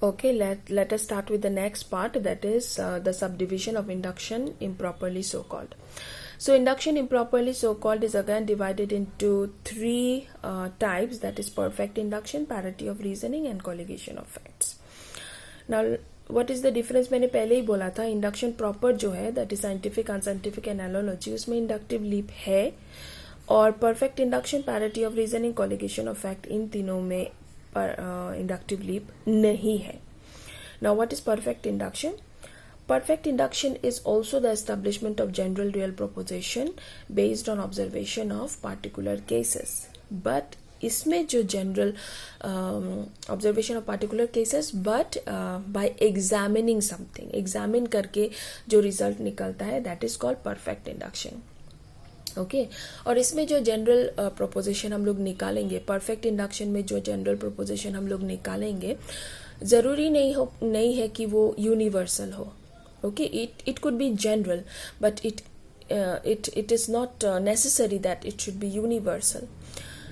Okay, let us start with the next part, that is the subdivision of induction improperly so called. So induction improperly so called is again divided into three types, that is perfect induction, parity of reasoning and colligation of facts. Now what is the difference, मैंने पहले ही बोला था, induction proper जो है that is scientific unscientific analogy, उसमें inductive leap है, और perfect induction, parity of reasoning, colligation of fact, इन तीनों में इंडक्टिव लीप नहीं है. Now what is perfect induction? Perfect induction is also the establishment of general real proposition based on observation of particular cases. But इसमें जो general observation of particular cases, but by examining something, examine करके जो result निकलता है, that is called perfect induction. Okay और इसमें जो general proposition हम लोग निकालेंगे, परफेक्ट इंडक्शन में जो जनरल प्रोपोजिशन हम लोग निकालेंगे, ज़रूरी नहीं है कि वो यूनिवर्सल हो. Okay, it could be general but it is not necessary that it should be universal.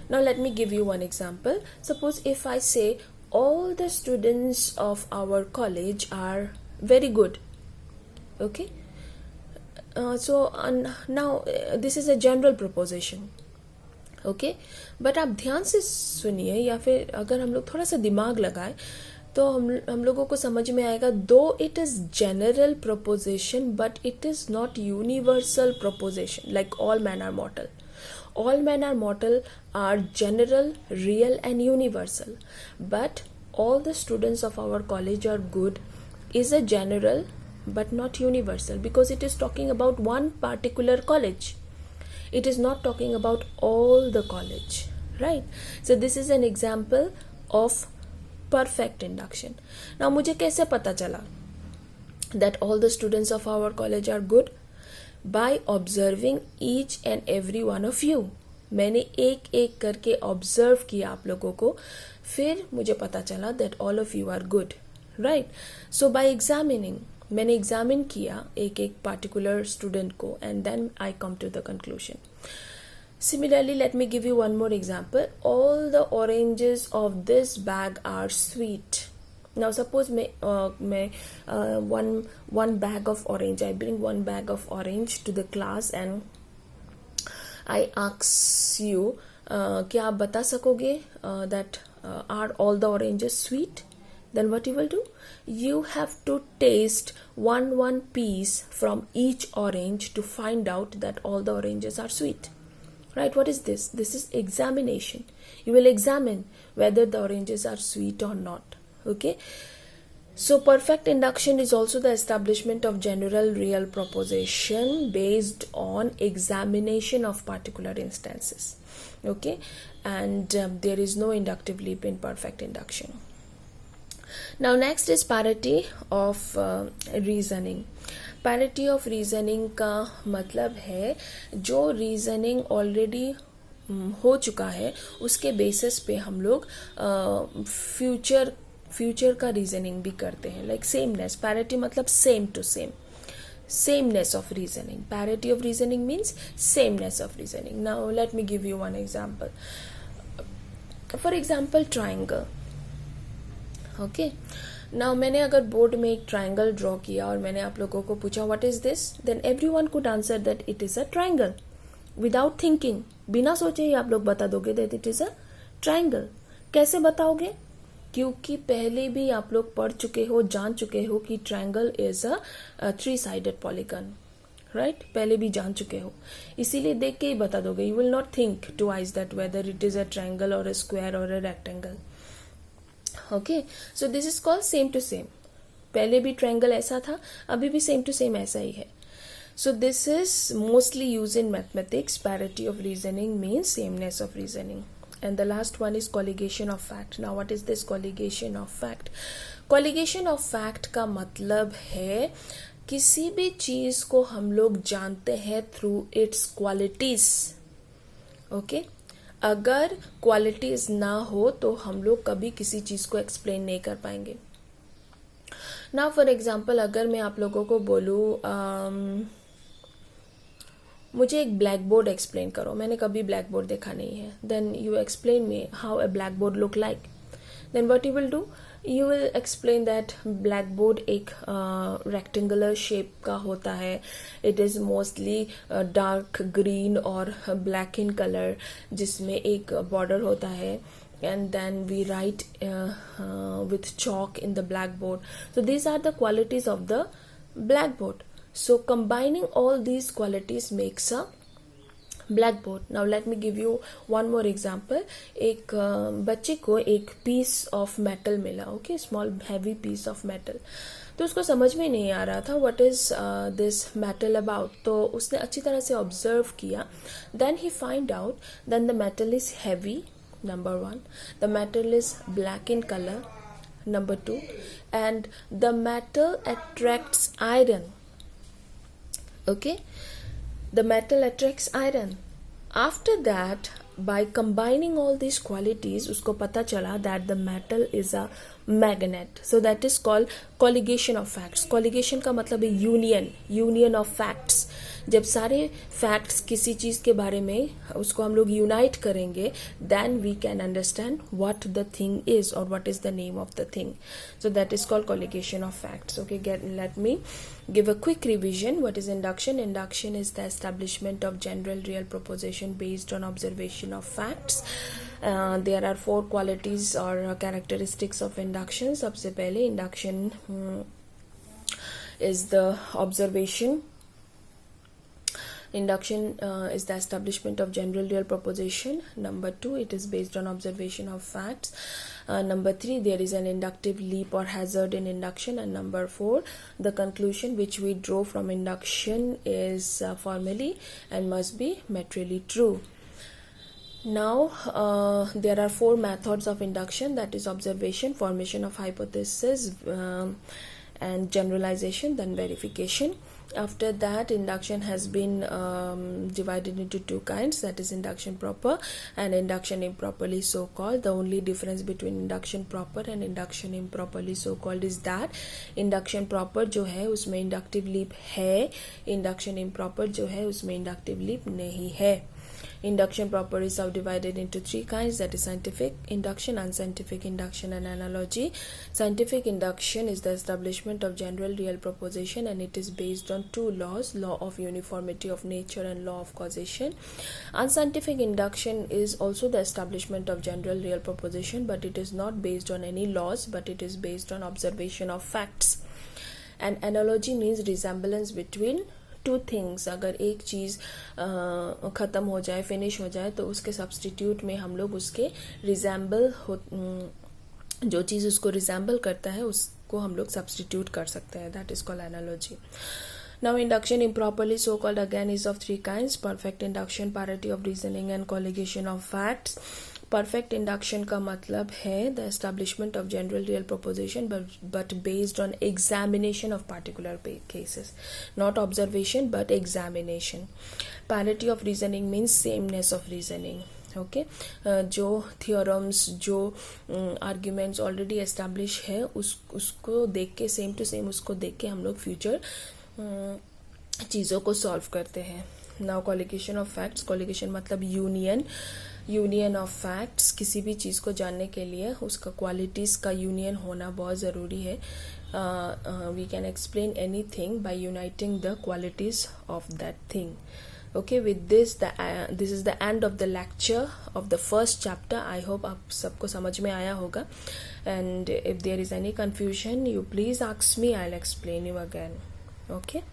Now let me give you one example. Suppose if I say all the students of our college are very good. Okay, so now this is a general proposition. Okay but आप ध्यान से सुनिए, या फिर अगर हम लोग थोड़ा सा दिमाग लगाए तो हम लोगों को समझ में आएगा, though it is general proposition but it is not universal proposition like all man are mortal. All men are mortal are general, real and universal, but all the students of our college are good is a general but not universal, because it is talking about one particular college. It is not talking about all the college, right? So this is an example of perfect induction. Now मुझे कैसे पता चला that all the students of our college are good? By observing each and every one of you. मैंने एक एक करके observe किया आप लोगों को, फिर मुझे पता चला that all of you are good, right? So by examining, मैंने एग्जामिन किया एक एक पार्टिकुलर स्टूडेंट को, and then I come to the conclusion. Similarly, let me give you one more example. All the oranges of this bag are sweet. Now suppose one bag of orange, I bring one bag of orange to the class and I ask you, क्या आप बता सकोगे that are all the oranges sweet? Then what you will do? You have to taste one piece from each orange to find out that all the oranges are sweet. Right? What is this? This is examination. You will examine whether the oranges are sweet or not. Okay, so perfect induction is also the establishment of general real proposition based on examination of particular instances. Okay, and there is no inductive leap in perfect induction. Now next is parity of reasoning. Parity of reasoning का मतलब है जो reasoning already हो चुका है, उसके basis पे हम लोग फ्यूचर का रीजनिंग भी करते हैं. लाइक सेमनेस, पैरिटी मतलब same to same, sameness of reasoning. Parity of reasoning means sameness of reasoning. Now let me give you one example. For example, triangle. Okay, now मैंने अगर बोर्ड में एक triangle draw किया और मैंने आप लोगों को पूछा what is this, then everyone could answer that it is a triangle without thinking. बिना सोचे ही आप लोग बता दोगे that it is a triangle. कैसे बताओगे? क्योंकि पहले भी आप लोग पढ़ चुके हो, जान चुके हो कि triangle is a 3-sided polygon, right? पहले भी जान चुके हो, इसीलिए देख के ही बता दोगे. You will not think twice that whether it is a triangle और अ स्क्वायर और a rectangle. Okay, so this is called same to same. पहले भी ट्रायंगल ऐसा था, अभी भी सेम टू सेम ऐसा ही है. So this is mostly used in mathematics. Parity of reasoning means sameness of reasoning. And the last one is colligation of fact. Now what is this colligation of fact? Colligation of fact का मतलब है किसी भी चीज को हम लोग जानते हैं थ्रू इट्स क्वालिटीज. ओके, अगर क्वालिटीज ना हो तो हम लोग कभी किसी चीज को एक्सप्लेन नहीं कर पाएंगे. नाउ फॉर एग्जाम्पल, अगर मैं आप लोगों को बोलूँ मुझे एक ब्लैक बोर्ड एक्सप्लेन करो, मैंने कभी ब्लैक बोर्ड देखा नहीं है, then you explain me how a black board look like. Then what you will do, You will explain that blackboard एक rectangular shape का होता है. It is mostly dark green और black in color, जिसमें एक border होता है. And then we write with chalk in the blackboard. So these are the qualities of the blackboard. So combining all these qualities makes a blackboard. Now let me give you one more example. एक बच्चे को एक piece of metal मिला, okay, small heavy piece of metal. तो उसको समझ में नहीं आ रहा था what is this metal about. तो उसने अच्छी तरह से observe किया. Then he find out that the metal is heavy, number one. The metal is black in color, number two. And the metal attracts iron. Okay. The metal attracts iron. After that, by combining all these qualities, उसको पता चला that the metal is a magnet. So that is called colligation of facts. Colligation का मतलब है union of facts. जब सारे facts किसी चीज के बारे में उसको हम लोग unite करेंगे, then we can understand what the thing is or what is the name of the thing. So that is called colligation of facts. Okay, let me give a quick revision. What is induction? Induction is the establishment of general real proposition based on observation of facts. There are 4 qualities or characteristics of induction. सबसे पहले induction is the observation. Induction is the establishment of general real proposition. Number 2, it is based on observation of facts. Number 3, there is an inductive leap or hazard in induction. And number 4, the conclusion which we draw from induction is formally and must be materially true. Now there are 4 methods of induction, that is observation, formation of hypothesis, and generalization, then verification. After that, induction has been divided into 2 kinds, that is induction proper and induction improperly so called. The only difference between induction proper and induction improperly so called is that induction proper जो है उसमें inductive leap है, induction improper जो है उसमें inductive leap नहीं है. Induction proper is subdivided into 3 kinds, that is scientific induction, unscientific induction, and analogy. Scientific induction is the establishment of general real proposition, and it is based on 2 laws, law of uniformity of nature and law of causation. Unscientific induction is also the establishment of general real proposition, but it is not based on any laws, but it is based on observation of facts. And analogy means resemblance between 2 things. अगर एक चीज़ ख़त्म हो जाए, finish हो जाए, तो उसके substitute में हम लोग उसके रिजेंबल जो चीज़ उसको रिजेंबल करता है उसको हम लोग सब्सटीट्यूट कर सकते हैं. That is called analogy. Now induction improperly so called again is of 3 kinds: perfect induction, parity of reasoning, and colligation of facts. Perfect induction का मतलब है the establishment of general real proposition but based on examination of particular cases, not observation but examination. Parity of reasoning means sameness of reasoning. Okay जो theorems जो arguments already establish है उसको देख के same to same उसको देख के हम लोग फ्यूचर चीज़ों को सॉल्व करते हैं. Now colligation of facts. Colligation मतलब यूनियन ऑफ फैक्ट्स. किसी भी चीज़ को जानने के लिए उसका क्वालिटीज़ का यूनियन होना बहुत ज़रूरी है. We can explain anything by uniting the qualities of that thing. Okay, with this this is the end of the lecture of the first chapter. I hope आप सबको समझ में आया होगा. And if there is any confusion, you please ask me. I'll explain you again. Okay.